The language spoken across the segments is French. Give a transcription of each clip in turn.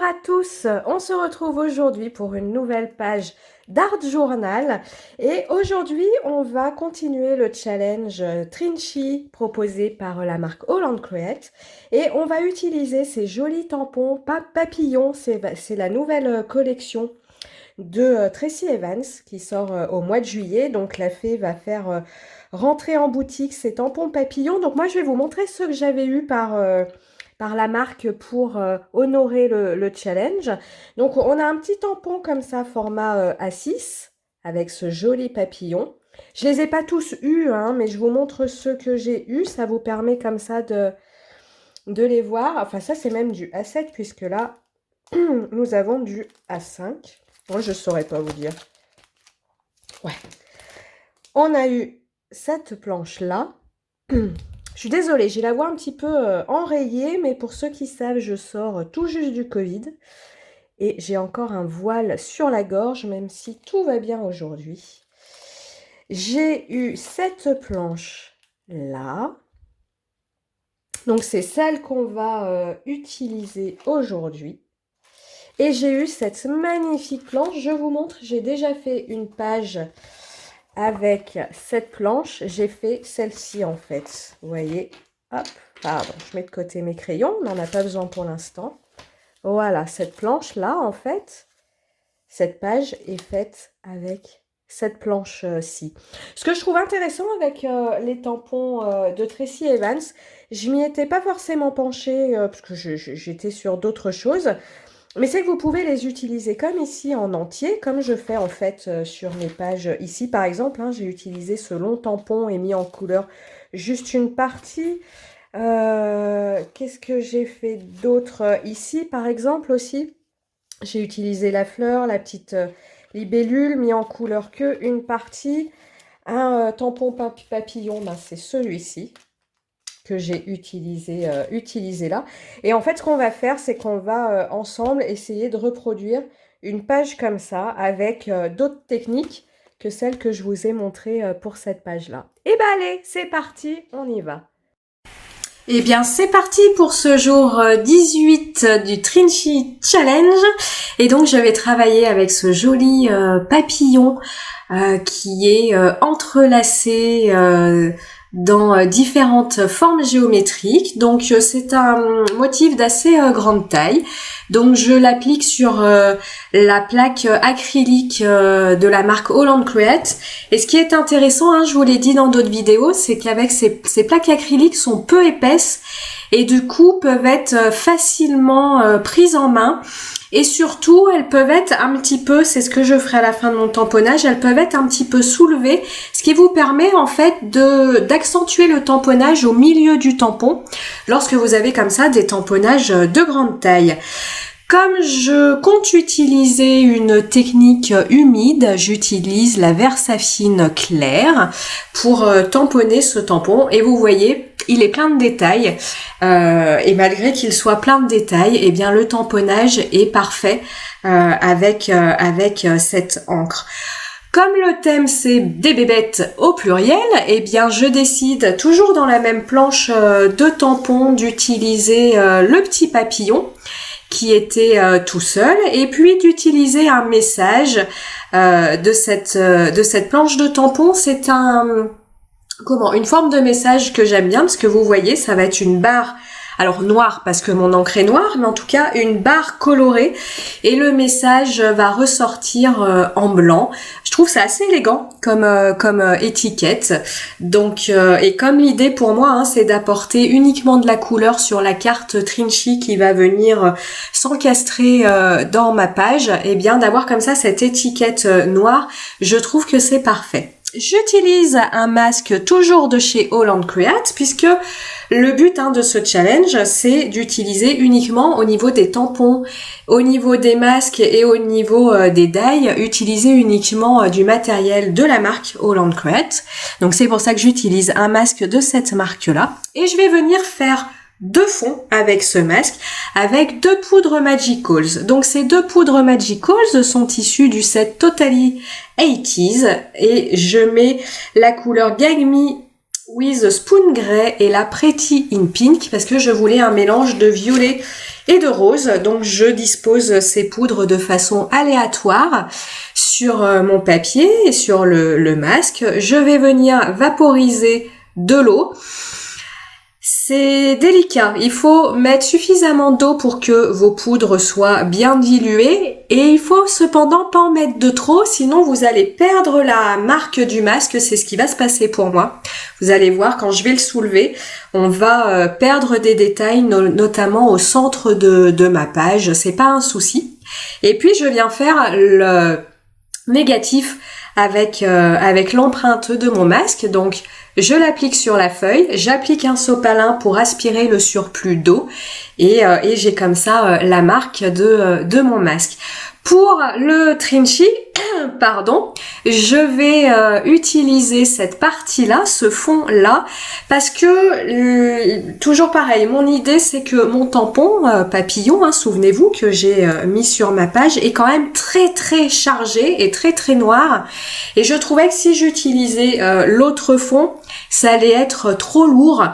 Bonjour à tous, on se retrouve aujourd'hui pour une nouvelle page d'Art Journal et aujourd'hui on va continuer le challenge Trinchy proposé par la marque Holland Create et on va utiliser ces jolis tampons papillons, c'est la nouvelle collection de Tracy Evans qui sort au mois de juillet, donc la fée va faire rentrer en boutique ces tampons papillons. Donc moi je vais vous montrer ceux que j'avais eu par la marque pour honorer le challenge. Donc on a un petit tampon comme ça, format A6, avec ce joli papillon. Je les ai pas tous eus, hein, mais je vous montre ceux que j'ai eus. Ça vous permet comme ça de les voir. Enfin ça c'est même du A7 puisque là nous avons du A5. Moi je saurais pas vous dire. Ouais. On a eu cette planche là. Je suis désolée, j'ai la voix un petit peu enrayée, mais pour ceux qui savent, je sors tout juste du Covid. Et j'ai encore un voile sur la gorge, même si tout va bien aujourd'hui. J'ai eu cette planche là. Donc c'est celle qu'on va utiliser aujourd'hui. Et j'ai eu cette magnifique planche. Je vous montre, j'ai déjà fait une page avec cette planche. J'ai fait celle-ci en fait. Vous voyez, hop, pardon, je mets de côté mes crayons. On n'en a pas besoin pour l'instant. Voilà, cette planche-là en fait, cette page est faite avec cette planche-ci. Ce que je trouve intéressant avec les tampons de Tracy Evans, je m'y étais pas forcément penchée parce que j'étais sur d'autres choses. Mais c'est que vous pouvez les utiliser comme ici en entier, comme je fais en fait sur mes pages ici par exemple. Hein, j'ai utilisé ce long tampon et mis en couleur juste une partie. Qu'est-ce que j'ai fait d'autre ici par exemple aussi? J'ai utilisé la fleur, la petite libellule, mis en couleur que une partie. Un tampon papillon, ben, c'est celui-ci que j'ai utilisé là. Et en fait, ce qu'on va faire, c'est qu'on va ensemble essayer de reproduire une page comme ça avec d'autres techniques que celles que je vous ai montrées pour cette page-là. Et ben allez, c'est parti, on y va. Eh bien, c'est parti pour ce jour 18 du Trinchy Challenge. Et donc, je vais travailler avec ce joli papillon qui est entrelacé dans différentes formes géométriques. Donc c'est un motif d'assez grande taille. Donc je l'applique sur la plaque acrylique de la marque Holland Create. Et ce qui est intéressant, hein, je vous l'ai dit dans d'autres vidéos, c'est qu'avec ces plaques acryliques sont peu épaisses et du coup peuvent être facilement prises en main. Et surtout, elles peuvent être un petit peu, c'est ce que je ferai à la fin de mon tamponnage, elles peuvent être un petit peu soulevées, ce qui vous permet en fait d'accentuer le tamponnage au milieu du tampon, lorsque vous avez comme ça des tamponnages de grande taille. Comme je compte utiliser une technique humide, j'utilise la Versafine claire pour tamponner ce tampon. Et vous voyez, il est plein de détails. Et malgré qu'il soit plein de détails, eh bien le tamponnage est parfait avec cette encre. Comme le thème c'est des bébêtes au pluriel, eh bien je décide toujours dans la même planche de tampon d'utiliser le petit papillon qui était tout seul, et puis d'utiliser un message de cette planche de tampon. C'est une forme de message que j'aime bien, parce que vous voyez, ça va être une barre, alors noire parce que mon encre est noire, mais en tout cas une barre colorée, et le message va ressortir en blanc. Je trouve ça assez élégant comme étiquette. Donc et comme l'idée pour moi, hein, c'est d'apporter uniquement de la couleur sur la carte Trinchy qui va venir s'encastrer dans ma page, et bien d'avoir comme ça cette étiquette noire, je trouve que c'est parfait. J'utilise un masque toujours de chez Holland Create puisque le but de ce challenge, c'est d'utiliser uniquement au niveau des tampons, au niveau des masques et au niveau des die, utiliser uniquement du matériel de la marque Holland Create. Donc c'est pour ça que j'utilise un masque de cette marque-là. Et je vais venir faire deux fonds avec ce masque, avec deux poudres Magicals. Donc ces deux poudres Magicals sont issues du set Totally 80s et je mets la couleur Gag Me with Spoon Grey et la Pretty in Pink parce que je voulais un mélange de violet et de rose. Donc je dispose ces poudres de façon aléatoire sur mon papier et sur le masque. Je vais venir vaporiser de l'eau. C'est délicat, il faut mettre suffisamment d'eau pour que vos poudres soient bien diluées et il faut cependant pas en mettre de trop, sinon vous allez perdre la marque du masque, c'est ce qui va se passer pour moi. Vous allez voir, quand je vais le soulever, on va perdre des détails, notamment au centre de ma page, c'est pas un souci. Et puis je viens faire le négatif avec l'empreinte de mon masque, donc je l'applique sur la feuille, j'applique un sopalin pour aspirer le surplus d'eau et j'ai comme ça la marque de mon masque. Pour le Trinchi, je vais utiliser cette partie-là, ce fond-là, parce que, toujours pareil, mon idée c'est que mon tampon papillon, souvenez-vous que j'ai mis sur ma page, est quand même très très chargé et très très noir. Et je trouvais que si j'utilisais l'autre fond, ça allait être trop lourd,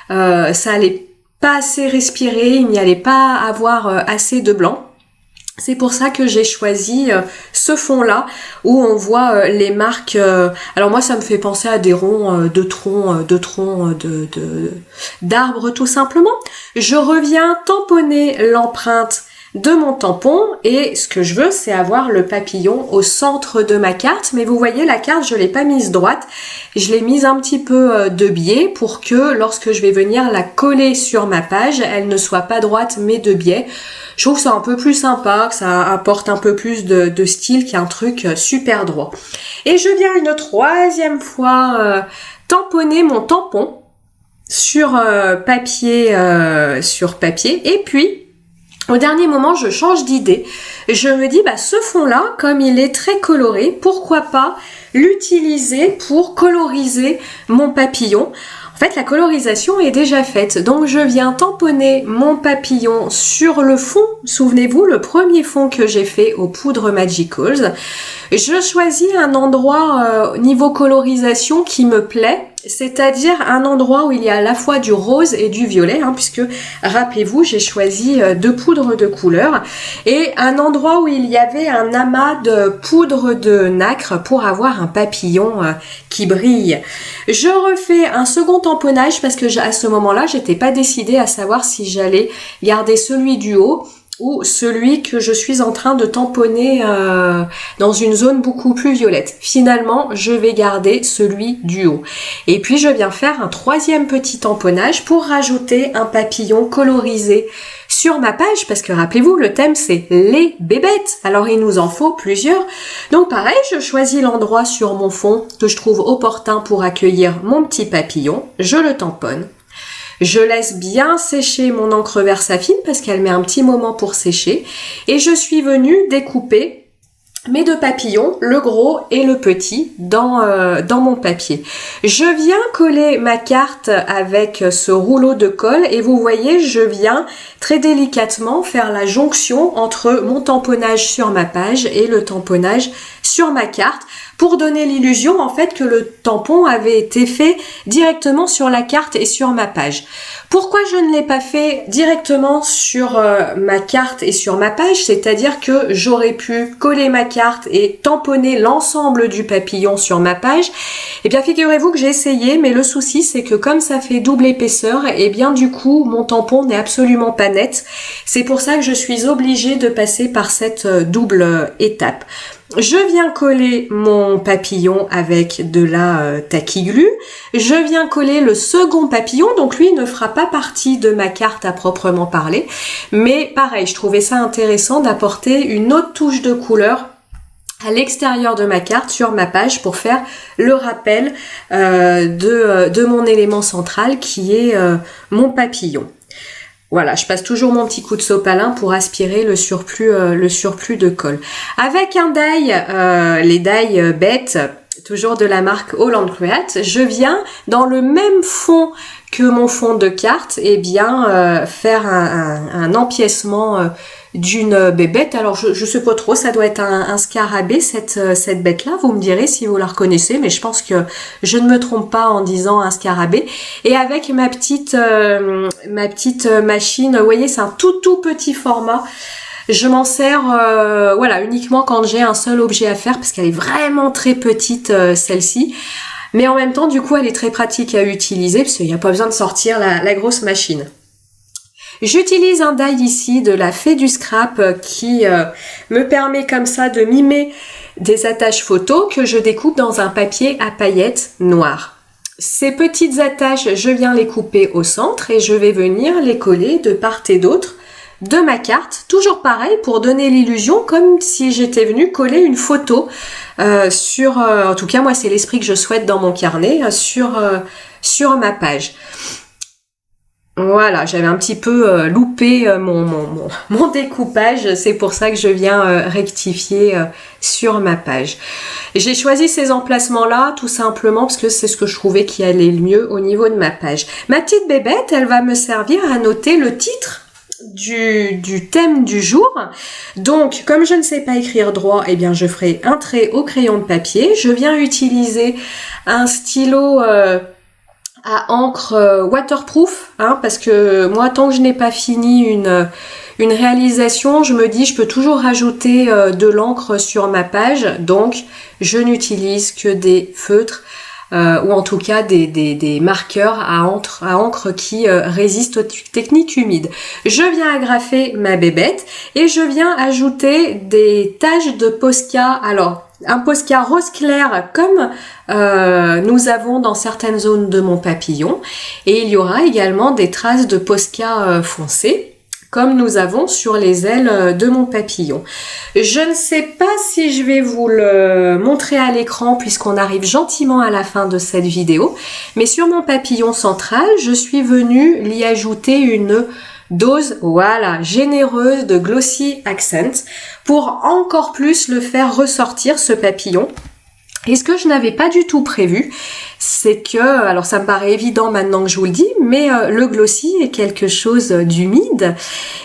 ça allait pas assez respirer, il n'y allait pas avoir assez de blanc. C'est pour ça que j'ai choisi ce fond-là où on voit les marques. Alors moi, ça me fait penser à des ronds de troncs d'arbres tout simplement. Je reviens tamponner l'empreinte de mon tampon et ce que je veux, c'est avoir le papillon au centre de ma carte. Mais vous voyez, la carte, je l'ai pas mise droite. Je l'ai mise un petit peu de biais pour que lorsque je vais venir la coller sur ma page, elle ne soit pas droite mais de biais. Je trouve ça un peu plus sympa, que ça apporte un peu plus de style qu'un truc super droit. Et je viens une troisième fois tamponner mon tampon sur papier. Et puis, au dernier moment, je change d'idée. Je me dis, ce fond-là, comme il est très coloré, pourquoi pas l'utiliser pour coloriser mon papillon. En fait, la colorisation est déjà faite, donc je viens tamponner mon papillon sur le fond. Souvenez-vous, le premier fond que j'ai fait aux poudres Magicals. Je choisis un endroit niveau colorisation qui me plaît, c'est-à-dire un endroit où il y a à la fois du rose et du violet, puisque, rappelez-vous, j'ai choisi deux poudres de couleur, et un endroit où il y avait un amas de poudre de nacre pour avoir un papillon qui brille. Je refais un second tamponnage parce que à ce moment-là, j'étais pas décidée à savoir si j'allais garder celui du haut ou celui que je suis en train de tamponner dans une zone beaucoup plus violette. Finalement, je vais garder celui du haut. Et puis, je viens faire un troisième petit tamponnage pour rajouter un papillon colorisé sur ma page, parce que rappelez-vous, le thème c'est les bébêtes. Alors, il nous en faut plusieurs. Donc, pareil, je choisis l'endroit sur mon fond que je trouve opportun pour accueillir mon petit papillon. Je le tamponne. Je laisse bien sécher mon encre Versafine parce qu'elle met un petit moment pour sécher. Et je suis venue découper mes deux papillons, le gros et le petit, dans mon papier. Je viens coller ma carte avec ce rouleau de colle et vous voyez, je viens très délicatement faire la jonction entre mon tamponnage sur ma page et le tamponnage sur ma carte pour donner l'illusion en fait que le tampon avait été fait directement sur la carte et sur ma page. Pourquoi je ne l'ai pas fait directement sur ma carte et sur ma page, c'est-à-dire que j'aurais pu coller ma carte et tamponner l'ensemble du papillon sur ma page. Eh bien figurez-vous que j'ai essayé, mais le souci c'est que comme ça fait double épaisseur, eh bien du coup mon tampon n'est absolument pas net. C'est pour ça que je suis obligée de passer par cette double étape. Je viens coller mon papillon avec de la taquiglu. Je viens coller le second papillon, donc lui ne fera pas partie de ma carte à proprement parler. Mais pareil, je trouvais ça intéressant d'apporter une autre touche de couleur à l'extérieur de ma carte sur ma page pour faire le rappel de mon élément central qui est mon papillon. Voilà, je passe toujours mon petit coup de sopalin pour aspirer le surplus de colle. Avec un die, les die bêtes, toujours de la marque Holland Create, je viens dans le même fond que mon fond de carte, faire un empiècement d'une bébête. Alors je sais pas trop, ça doit être un scarabée cette bête-là. Vous me direz si vous la reconnaissez, mais je pense que je ne me trompe pas en disant un scarabée. Et avec ma petite machine, vous voyez, c'est un tout petit format. Je m'en sers voilà, uniquement quand j'ai un seul objet à faire parce qu'elle est vraiment très petite celle-ci. Mais en même temps, du coup, elle est très pratique à utiliser parce qu'il n'y a pas besoin de sortir la grosse machine. J'utilise un die ici de la Fée du Scrap qui me permet comme ça de mimer des attaches photos que je découpe dans un papier à paillettes noir. Ces petites attaches, je viens les couper au centre et je vais venir les coller de part et d'autre de ma carte. Toujours pareil pour donner l'illusion comme si j'étais venue coller une photo sur, en tout cas moi c'est l'esprit que je souhaite dans mon carnet, sur ma page. Voilà, j'avais un petit peu loupé mon découpage, c'est pour ça que je viens rectifier sur ma page. J'ai choisi ces emplacements-là tout simplement parce que c'est ce que je trouvais qui allait le mieux au niveau de ma page. Ma petite bébête, elle va me servir à noter le titre du thème du jour. Donc, comme je ne sais pas écrire droit, eh bien je ferai un trait au crayon de papier. Je viens utiliser un stylo à encre waterproof, hein, parce que moi tant que je n'ai pas fini une réalisation, je me dis je peux toujours rajouter de l'encre sur ma page, donc je n'utilise que des feutres ou en tout cas des marqueurs à encre qui résistent aux techniques humides. Je viens agrafer ma bébête et je viens ajouter des taches de Posca. Alors un Posca rose clair comme nous avons dans certaines zones de mon papillon, et il y aura également des traces de Posca foncé comme nous avons sur les ailes de mon papillon. Je ne sais pas si je vais vous le montrer à l'écran puisqu'on arrive gentiment à la fin de cette vidéo, mais sur mon papillon central, je suis venue l'y ajouter une dose, voilà, généreuse de Glossy Accent pour encore plus le faire ressortir ce papillon. Et ce que je n'avais pas du tout prévu, c'est que, alors ça me paraît évident maintenant que je vous le dis, mais le glossy est quelque chose d'humide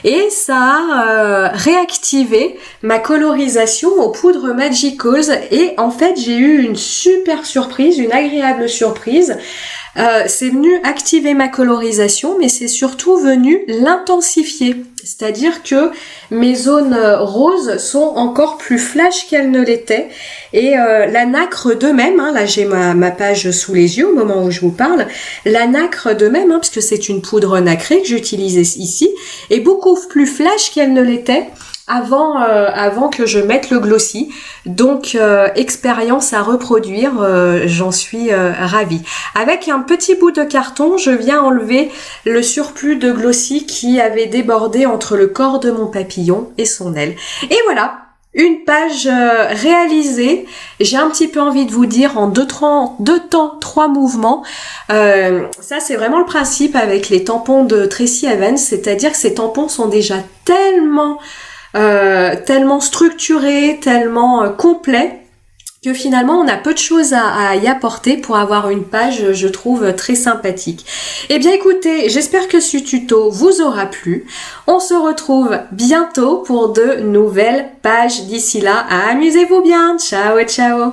et ça a réactivé ma colorisation aux poudres Magicals et en fait j'ai eu une super surprise, une agréable surprise. C'est venu activer ma colorisation, mais c'est surtout venu l'intensifier. C'est-à-dire que mes zones roses sont encore plus flash qu'elles ne l'étaient. Et la nacre de même, hein, là j'ai ma page sous les yeux au moment où je vous parle, la nacre de même, hein, parce que c'est une poudre nacrée que j'utilise ici, est beaucoup plus flash qu'elle ne l'était avant que je mette le glossy. Donc expérience à reproduire, j'en suis ravie. Avec un petit bout de carton, je viens enlever le surplus de glossy qui avait débordé entre le corps de mon papillon et son aile. Et voilà, une page réalisée. J'ai un petit peu envie de vous dire en deux temps, 3 mouvements. Ça c'est vraiment le principe avec les tampons de Tracy Evans, c'est-à-dire que ces tampons sont déjà tellement structuré, tellement complet que finalement on a peu de choses à y apporter pour avoir une page, je trouve, très sympathique. Eh bien écoutez, j'espère que ce tuto vous aura plu. On se retrouve bientôt pour de nouvelles pages. D'ici là, amusez-vous bien. Ciao, ciao.